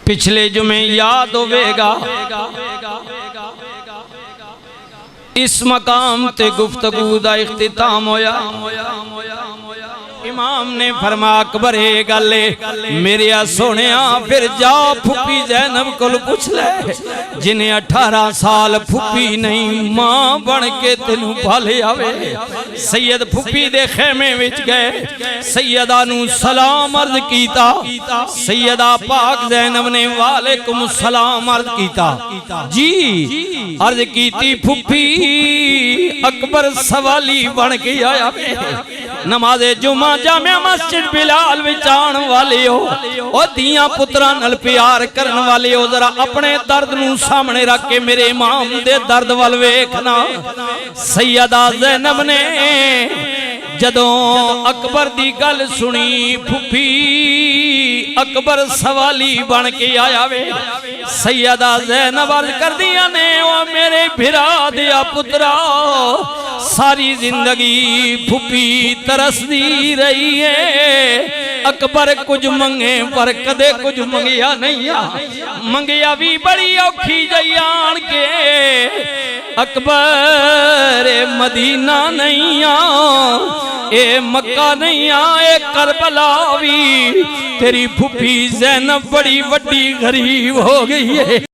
पिछले जुमे याद होवेगा इस मकाम ते गुफ्तगू दा इख्तिताम होया। इमाम ने फरमा अकबर ये गल मेरे सोने फिर जा फुफी जैनब को पूछ ले जिन्हें 18 साल फुफी नहीं मां बन के तेनू पाले आवे। सैयद फुफी दे खेमे विच गए, सैयदा नू सलाम अर्ज कीता। सैयदा पाक जैनब ने वालेकुम सलाम अर्ज कीता। जी अर्ज कीती फुफी अकबर सवाली बन के आया। नमाज़े जुमा जामिया मस्जिद बिलाल विच आण वाले हो, ओ दियां पुत्रां नाल प्यार करन वाले हो, जरा अपने दर्द नू सामने रख के मेरे इमाम दे दर्द वल वेखना। सैयदा ज़ैनब ने जदों अकबर दी गल सुनी, फुफी अकबर सवाली बन के आया वे। सैयदा ज़ैनब अर्ज कर दिया ने ओ मेरे भिरा दिया पुत्रा सारी जिंदगी फुफी तरसदी रही है। अकबर कुछ मंगे पर कदे कुछ मंगिया नहीं आ, मंगिया भी बड़ी औखी जई आन के। अकबर मदीना नहीं आ, ए मक्का नहीं आ, ए करबला भी तेरी फुफी ज़ैनब बड़ी वड्डी गरीब हो गई है।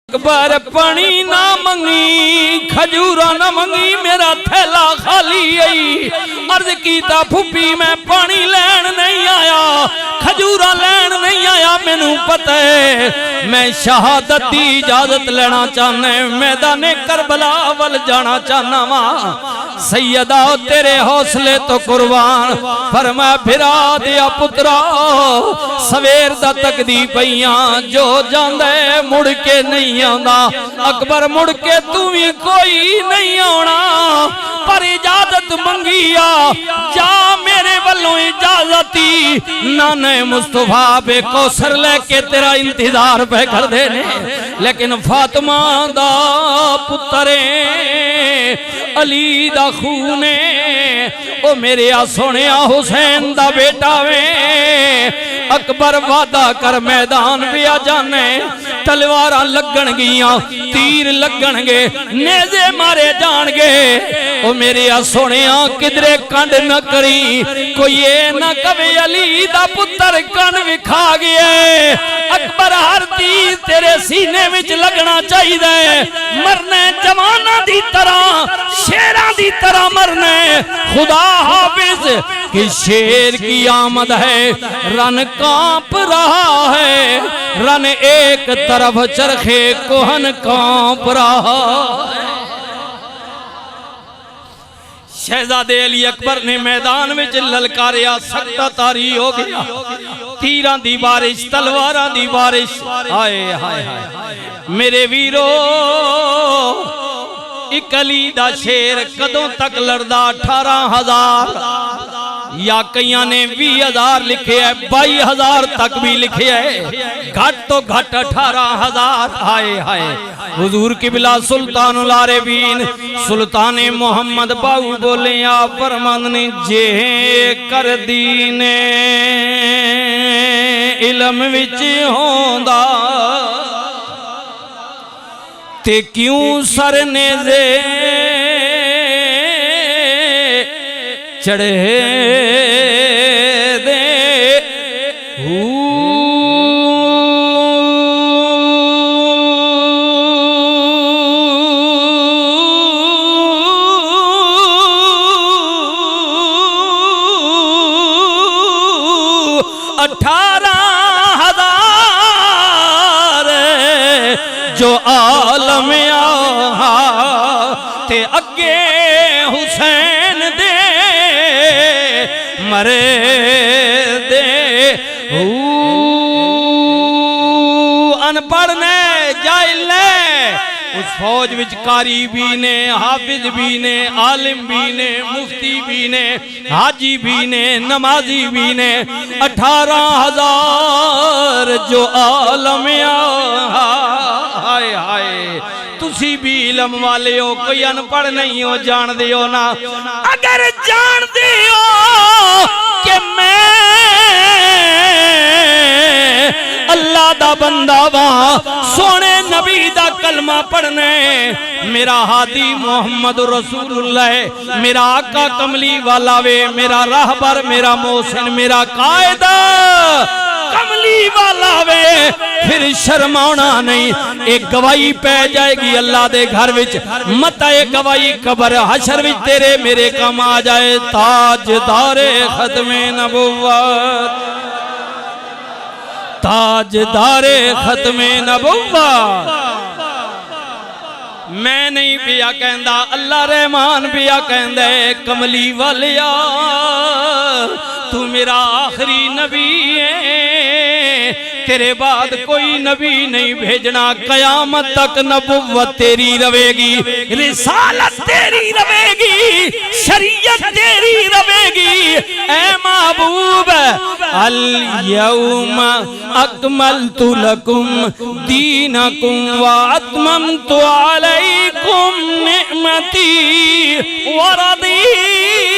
अकबर पानी ना मंगी खजूरा ना मंगी मेरा थैला खाली आई। अर्ज कीता फुफी मैं पानी लैन नहीं आया, खजूरा लैन नहीं आया, मैनू पता है मैं शहादत की इजाजत लेना चाहना, मैदाने करबला वल जाना चाहना वा। सैयदा तेरे हौसले तो कुर्बान पर मैं फिरा दिया पुत्रा सवेर दा तकदी पईया जो जांदे मुड़ के नहीं आंदा। अकबर मुड़ के तू भी कोई नहीं आना पर इजाजत मंगिया जा मेरे वलों इजाजती नाने मुस्तफा बे कौसर लेके तेरा इंतजार पे कर देने। लेकिन फातिमा दा पुत्रे अली दा खूने ओ मेरे सोने हुसैन दा बेटा वे। अकबर वादा कर मैदान पे आ जाने तलवारा लगन गियां तीर लगणगे नेज़े मारे जाणगे। ओ मेरे सोने किधरे कंड न करी कोई ये न कवे अली दा पुत्र कंड विखा गया। अकबर हर तीर तेरे सीने विच लगना चाहिए, मरने जवाना दी तरह शेरां दी तरह मरने। खुदा हाफिज कि शेर की आमद है रन कांप रहा है, रन एक तरफ चरखे कोहन कांप रहा है। शहजादे अली अकबर ने मैदान में ललकारिया, सख्ता तारी हो गया, तीरां दी बारिश तलवारां दी बारिश। हाय हाय हाय मेरे वीरो एक अली दा शेर कदों तक लड़दा 18,000 या कई ने 20,000 लिखे है, 22,000 तक भी लिखे है, घट तो घट 18,000। हाय हाय हुजूर किबला सुल्तानुल आरिफीन सुल्तान मोहम्मद बाऊ बोले आप फरमान ने जे कर दीने इलम विच होंदा ते क्यों सर नेज़े चढ़े दे। 18,000 जो आलम ते अगे हुसैन दे मरे दे। अनपढ़ ने जाहिल ने उस फौज विच कारी भी ने, हाफिज भी ने, आलिम भी ने, मुफ्ती भी ने, हाजी भी ने, नमाजी भी ने। 18,000 जो आलम हाय हाय तुसी भी इलम वाले हो, कोई अनपढ़ नहीं हो, जान दे हो ना। अगर जान दे हो कि मैं अल्लाह दा बंदा वा सोने नबी दा कलमा पढ़ने मेरा हादी मोहम्मद रसूलुल्लाह मेरा आका कमली वाला वे मेरा राहबर मेरा मोहसिन मेरा कायदा कमली वाला वे फिर शर्माना नहीं एक गवाही पै जाएगी अल्लाह दे घर विच मत एक गवाही कबर हशर विच तेरे मेरे काम आ जाए ताजदारे खत्मे नबुव्वत ताजदारे खत्मे नबुव्वत मैं नहीं पिया कहंदा अल्लाह रहमान पिया कहंदा कमली वालिया तू मेरा आखिरी नबी है तेरे बाद कोई नबी नहीं भेजना कयामत तक नबुव्वत तेरी रहेगी रिसालत तेरी रहेगी शरीयत तेरी रहेगी ऐ महबूब अल यौम अकमलतु लकुम दीनकुम व अतममतु अलैकुम निअमती व रदीतु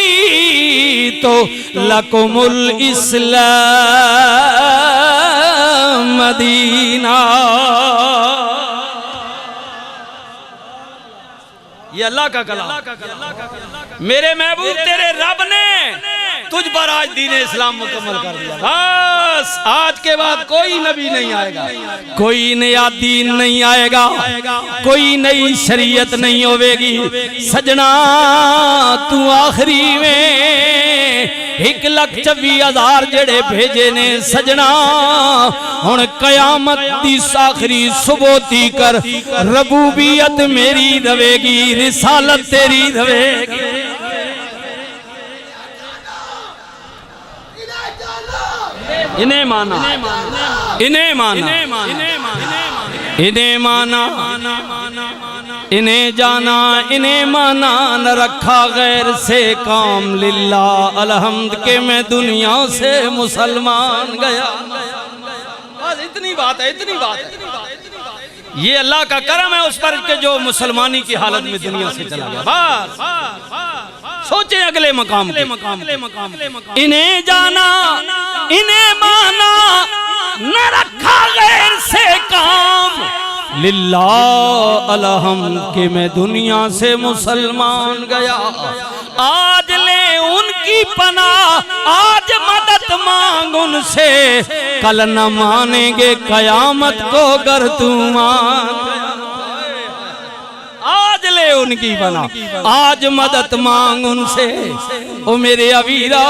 लकुमुल इस्लाम मदीना। ये अल्लाह का कलाम मेरे महबूब तेरे रब ने तुझ पर आज दीन इस्लाम मुकम्मल कर दिया। बस आज के बाद कोई नबी नहीं आएगा कोई नया दीन नहीं आएगा कोई नई शरीयत नहीं होवेगी सजना तू आखिरी में 1,24,000 जेड़े भेजे ने सजना हुण कयामत दी आखिरी सुबोती कर रबूबियत मेरी रहेगी रिसालत तेरी रहेगी। इन्हें माना इन्हें माना इन्हें माना इन्हें जाना इन्हें माना न रखा गैर से काम लिल्ला अलहम्द के मैं दुनिया से मुसलमान गया। बस इतनी बात है इतनी बात है ये अल्लाह का करम है उस पर के जो मुसलमानी की हालत में दुनिया से चला गया। बस सोचे अगले मकाम इन्हें जाना इन्हें माना न रखा गैर से काम लिल्ला अलहम्द के मैं दुनिया से मुसलमान गया। आज ले उनकी पनाह आज मदद मांग उनसे कल न मानेंगे कयामत को गर तू मान। आज ले उनकी बना आज मदद मांग उनसे ओ मेरे अवीरा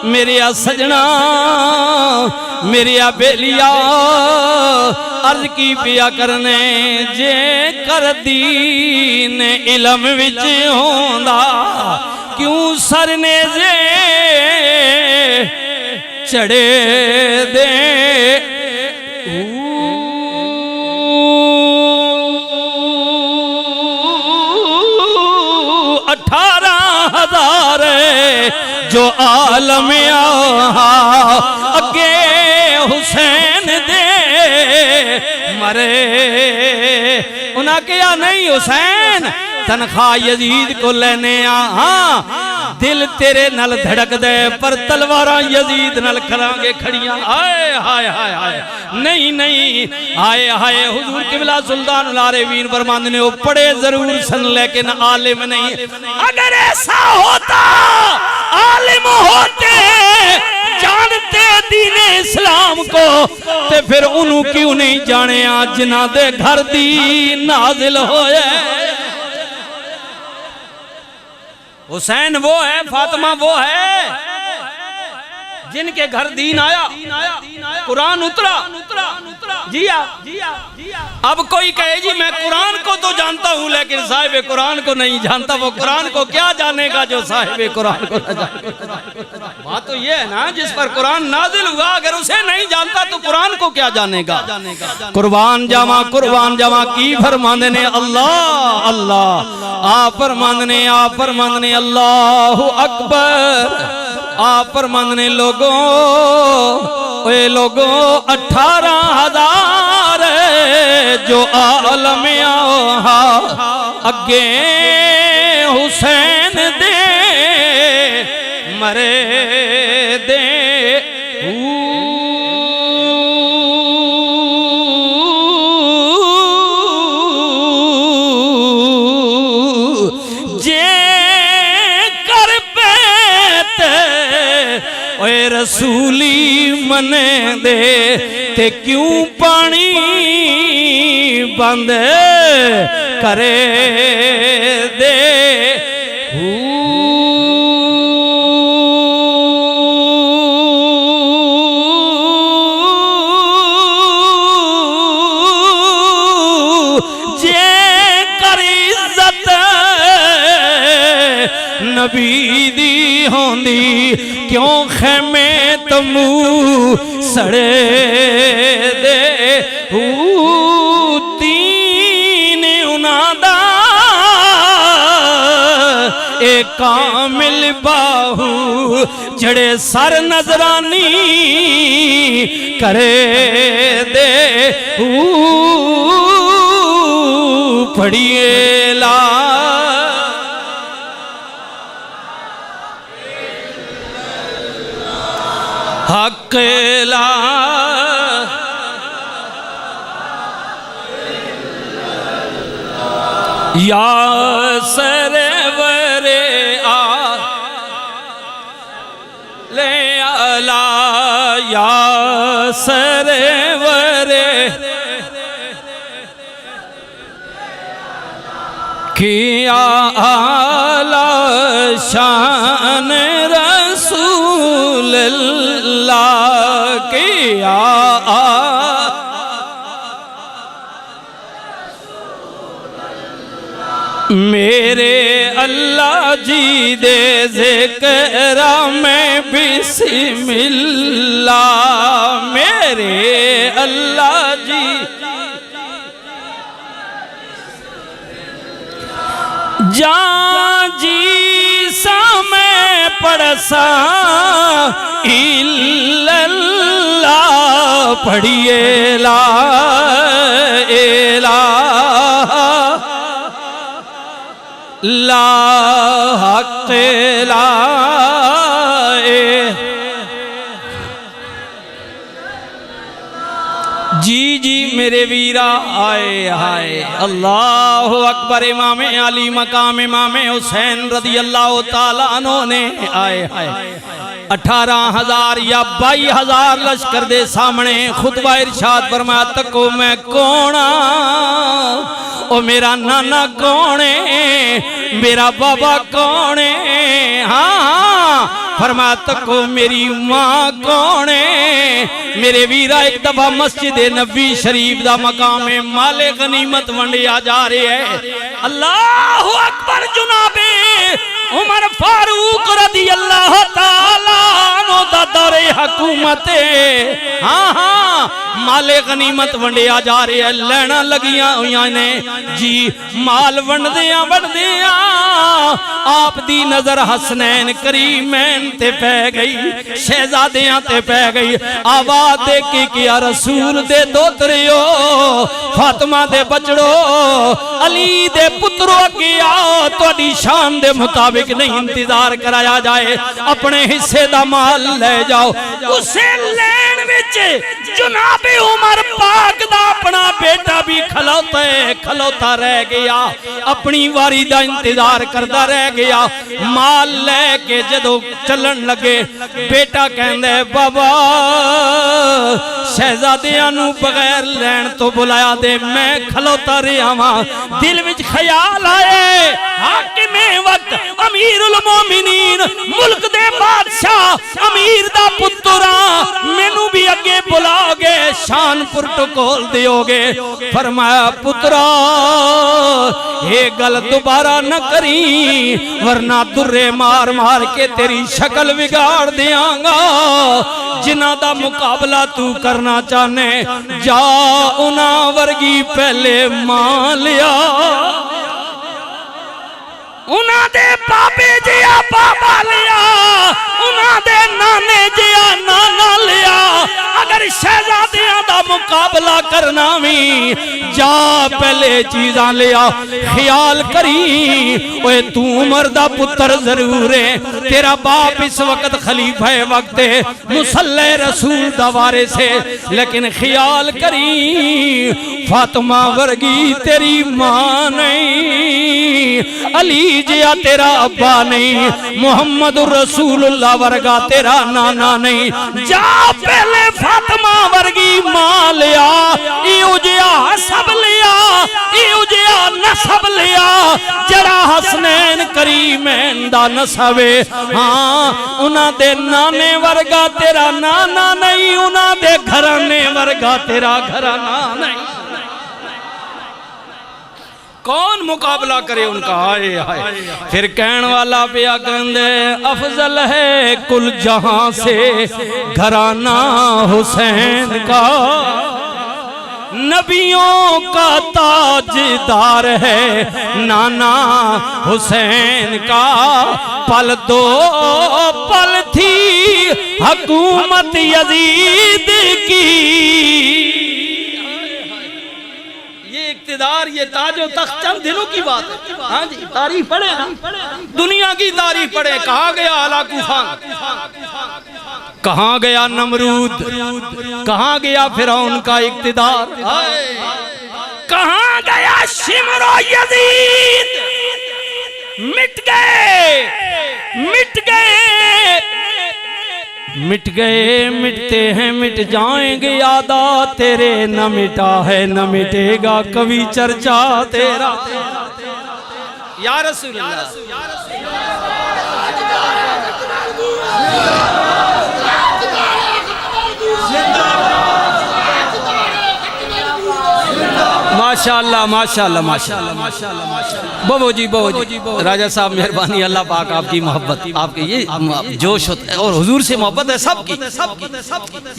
मेरे सजना मेरे बेलिया अर्ज की पिया करने जे कर दीन इलम विच होंदा क्यों सरने जे चढ़े दे 18,000 जो आलम अगे हुसैन दे मरे उन्हें क्या नहीं हुसैन तनख्वाह यजीद को लेने हाँ दिल तेरे नल धड़क दे पर तलवारा यजीद नल करांगे खड़ियां हाय हाय हाय हाय नहीं नहीं हाय हाय हुजूर किबला सुल्तान आलमीन फरमाते ने वो पढ़े जरूर सन लेकिन आलिम नहीं। अगर ऐसा होता आलिम होते जानते दीन इस्लाम को ते फिर उन्हों क्यों नहीं जाने जिन्हां दे घर दी नाजिल होए। हुसैन वो है फातिमा वो है जिनके घर दीन आया कुरान उतरा जिया। अब कोई कहे जी मैं कुरान को तो जानता हूँ लेकिन साहिब कुरान को नहीं जानता वो कुरान को क्या जानेगा जो साहिब कुरान को न जाने। बात तो ये है ना जिस पर कुरान नाजिल हुआ अगर उसे नहीं जानता तो कुरान को क्या जानेगा। कुर्बान जावा की फरमाने ने अल्लाह अल्लाह आप फरमाने अल्लाह अकबर आप फरमाने लोगों 18,000 जो आलम अगे हुसैन दे मरे दे रसूली मने दे ते क्यों पानी बंद करे दे। नबी दी होंदी क्यों खेमे तमू सड़े दे। दीन उनादा ए कामिल बाहू जड़े सर नजरानी करे दे। पढ़िए ला हक ला या सरवरे आ ले अला या सरवरे किया आला शान रसूल अल्लाह किया मेरे अल्लाह जी दे ज़िक्रा में बिस्मिल्लाह मेरे अल्लाह जी जा जी समय पढ़सा इल्लल्लाह पढ़िए ला इला ला हक ला जी जी मेरे वीरा आए हाय अल्लाह अकबर। इमाम अली मकाम इमाम हुसैन रदी अल्लाह ताला अन्हु ने आए हाय 18,000 या 22,000 लश्कर दे सामने खुतबा इरशाद फरमाया तको मैं कौन ओ मेरा नाना कौन है मेरा बाबा कौन है। हाँ फरमाया तको मेरी माँ कौन है। मेरे वीरा एक दफा मस्जिद नबी शरीफ दा मकाम है माले गनीमत वंडिया जा रहे है। अल्लाह अकबर जुनाबे उमर फारूक रदी अल्लाह ताला अन्हु दा दौरे हुकूमत है। हाँ हाँ माले गनीमत वंडिया जा रहे है लैना लगियां हुई ने जी माल वंडदियां वंडदियां आप दी नजर हसनैन करीमैन ते पै गई शहजादियां ते पै गई। आवाज दे के किया रसूल दे दोतरियो फातिमा दे बचड़ो अली दे पुत्रो अगे आओ तुहाडी शान दे मुताबिक नहीं इंतजार कराया जाए अपने हिस्से दा माल ले जाओ। उसे लैन विच जनाबे उमर पाक दा अपना बेटा भी खलोता रह गया अपनी वारी दा इंतजार करता रह गया। माल लेके जदों चलन लगे बेटा कहंदा बाबा शहजादियां नू बगैर लैन तो बुलाया दे मैं खलोता रहा वां। दिल विच ख्याल आए हाकिमे वक्त अमीरुल मोमिनीन मुल्क दे बादशाह अमीर दा पुत्रा मैनू भी अगे बुलाओगे शान प्रोटोकॉल दियोगे। फरमाया पुत्रा ये गल दोबारा न करी वरना दुर्रे मार मार के तेरी शक्ल बिगाड़ दियांगा। जिन्हां दा मुकाबला तू करना चाहने जा उन्हां वर्गी पहले मां लिया उन्हां दे बाबे जिया बाबा लिया उन्हां दे नाने जिया नाना लिया। अगर शहजादियां दा मुकाबला करना भी जा पहले चीज़ां लिया। ख्याल करी ओए तू उमर दा पुत्र जरूर है तेरा बाप इस वक्त खलीफा वक्त है मुसल्ले रसूल दा वारिस है लेकिन ख्याल करी फातिमा वर्गी तेरी मां नहीं, अली जिया तेरा अब्बा नहीं, मोहम्मद रसूलुल्लाह वर्गा तेरा नाना नहीं। जा पहले फातिमा वर्गी मां लिया, इउजिया सब लिया, इउजिया नसब लिया, जड़ा हसनैन करीमैन दा नसबे। हाँ उन्हां दे नाने वर्गा तेरा नाना नहीं, उन्हां दे घराने वर्गा तेरा घराना नहीं। कौन मुकाबला करे उनका? हाय हाय। फिर कहन वाला पिया कहंदे अफजल है कुल जहां से घराना हुसैन का, नबियों का ताजदार है नाना हुसैन का। पल दो पल थी हुकूमत यजीद की, ये इक्तिदार ये ताजो तख्त चंद दिलों की बात है। हाँ जी तारीफ पढ़े ना, दुनिया की तारीफ पढ़े। कहाँ गया आला तूफान, कहाँ गया नमरूद, कहाँ गया फिरौन का इक्तिदार, कहाँ गया शिमरो यजीद। मिट गए मिट गए मिट गए, मिटते हैं मिट जाएंगे यादा तेरे, न मिटा है न मिटेगा कभी चर्चा तेरा। या रसूलल्लाह माशाअल्लाह माशाअल्लाह माशाअल्लाह माशाअल्लाह। बाबू जी राजा साहब मेहरबानी, अल्लाह पाक आपकी मोहब्बत, आपके ये जोश होता है और हुजूर से मोहब्बत है सबकी।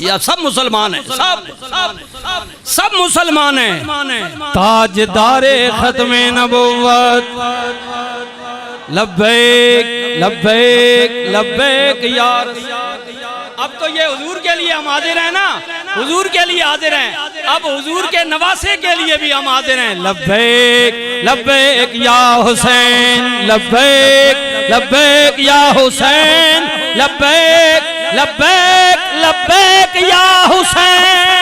ये सब मुसलमान हैं, सब मुसलमान हैं। ताजदारे खत्मे नबुव्वत लब्बैक लब्बैक लब्बैक या रसूल। अब तो ये हुजूर के लिए हम हाजिर हैं ना, हुजूर के लिए हाजिर हैं। अब हुजूर के नवासे के लिए भी हम हाजिर हैं। लब्बैक लब्बैक या हुसैन, लब्बैक लब्बैक या हुसैन, लब्बैक लब्बैक लब्बैक या हुसैन।